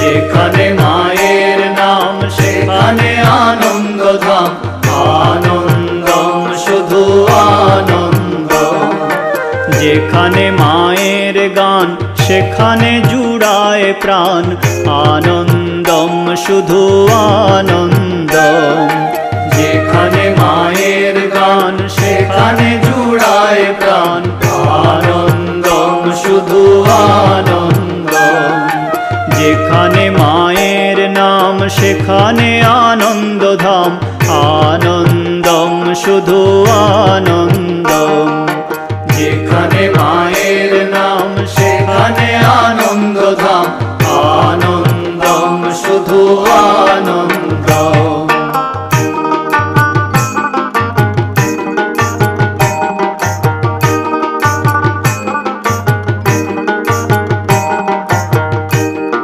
যেখানে মায়ের নাম সেখানে আনন্দধাম, আনন্দম শুধু আনন্দ। যেখানে মায়ের গান সেখানে জুড়ায় প্রাণ, আনন্দম শুধু আনন্দ। যেখানে মায়ের গান সেখানে জুড়ায় প্রাণ, আনন্দম শুধু আনন্দ। যেখানে মায়ের নাম সেখানে আনন্দধাম, আনন্দম শুধু আনন্দ। যেখানে মায়ের নাম সেখানে আনন্দধাম, আনন্দম শুধু আনন্দ।